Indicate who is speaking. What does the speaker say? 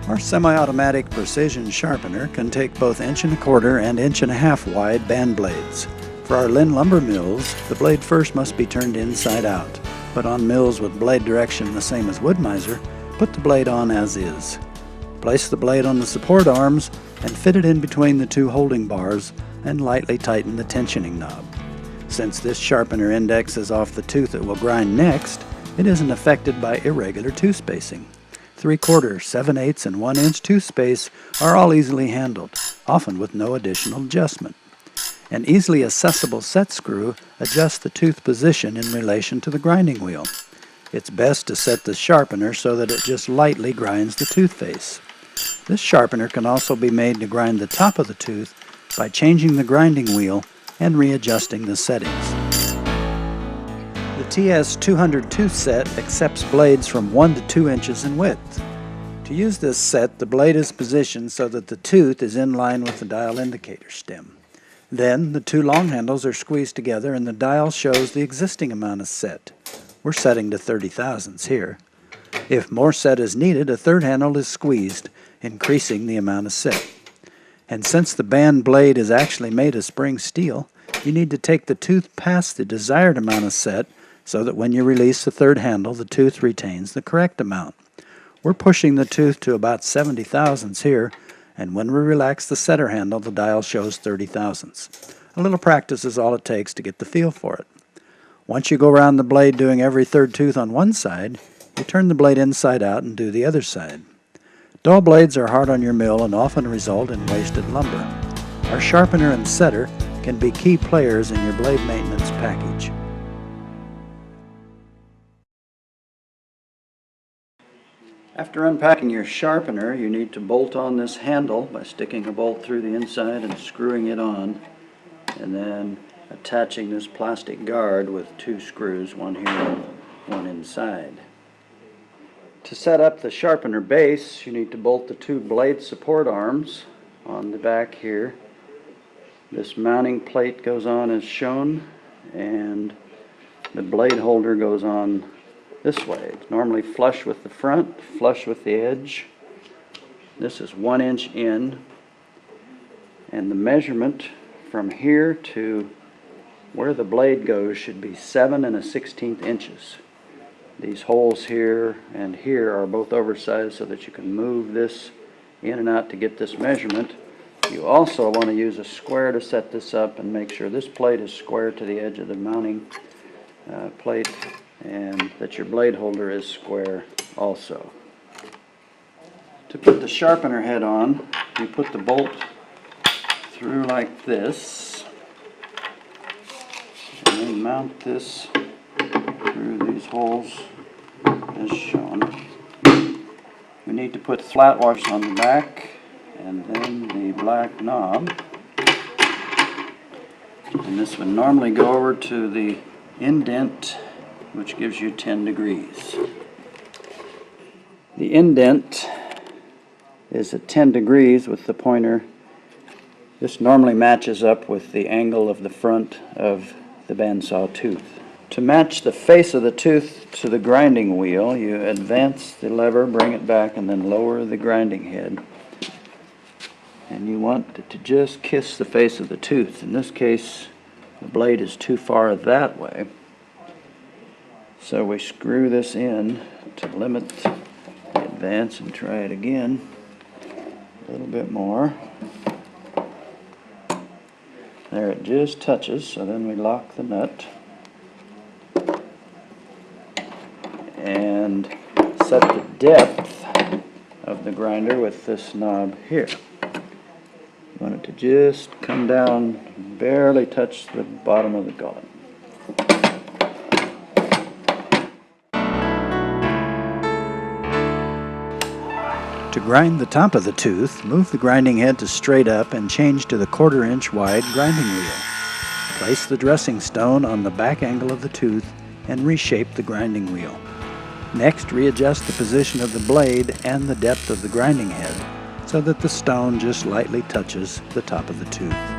Speaker 1: Our semi-automatic precision sharpener can take both 1¼ and 1½ wide band blades. For our Linn lumber mills, the blade first must be turned inside out, but on mills with blade direction the same as wood miser, put the blade on as is. Place the blade on the support arms and fit it in between the two holding bars and lightly tighten the tensioning knob. Since this sharpener index is off the tooth that will grind next, it isn't affected by irregular tooth spacing. 3/4, 7/8, and 1-inch tooth space are all easily handled, often with no additional adjustment. An easily accessible set screw adjusts the tooth position in relation to the grinding wheel. It's best to set the sharpener so that it just lightly grinds the tooth face. This sharpener can also be made to grind the top of the tooth by changing the grinding wheel and readjusting the settings. The TS200 tooth set accepts blades from 1 to 2 inches in width. To use this set, the blade is positioned so that the tooth is in line with the dial indicator stem. Then, the two long handles are squeezed together and the dial shows the existing amount of set. We're setting to 30 thousandths here. If more set is needed, a third handle is squeezed, increasing the amount of set. And since the band blade is actually made of spring steel, you need to take the tooth past the desired amount of set so that when you release the third handle, the tooth retains the correct amount. We're pushing the tooth to about 70 thousandths here, and when we relax the setter handle, the dial shows 30 thousandths. A little practice is all it takes to get the feel for it. Once you go around the blade doing every third tooth on one side, you turn the blade inside out and do the other side. Dull blades are hard on your mill and often result in wasted lumber. Our sharpener and setter can be key players in your blade maintenance package. After unpacking your sharpener, you need to bolt on this handle by sticking a bolt through the inside and screwing it on, and then attaching this plastic guard with 2 screws, one here and one inside. To set up the sharpener base, you need to bolt the 2 blade support arms on the back here. This mounting plate goes on as shown, and the blade holder goes on this way. It's normally flush with the front, flush with the edge. This is 1 inch in, and the measurement from here to where the blade goes should be 7 1/16 inches. These holes here and here are both oversized so that you can move this in and out to get this measurement. You also want to use a square to set this up and make sure this plate is square to the edge of the mounting plate, and that your blade holder is square also. To put the sharpener head on, you put the bolt through like this, and then mount this through these holes as shown. We need to put flat washers on the back and then the black knob, and this would normally go over to the indent, which gives you 10 degrees. The indent is at 10 degrees with the pointer. This normally matches up with the angle of the front of the bandsaw tooth. To match the face of the tooth to the grinding wheel, you advance the lever, bring it back, and then lower the grinding head. And you want it to just kiss the face of the tooth. In this case, the blade is too far that way. So we screw this in to limit the advance and try it again. A little bit more. There, it just touches, so then we lock the nut and set the depth of the grinder with this knob here. You want it to just come down, barely touch the bottom of the gullet. To grind the top of the tooth, move the grinding head to straight up and change to the 1/4 inch wide grinding wheel. Place the dressing stone on the back angle of the tooth and reshape the grinding wheel. Next, readjust the position of the blade and the depth of the grinding head so that the stone just lightly touches the top of the tooth.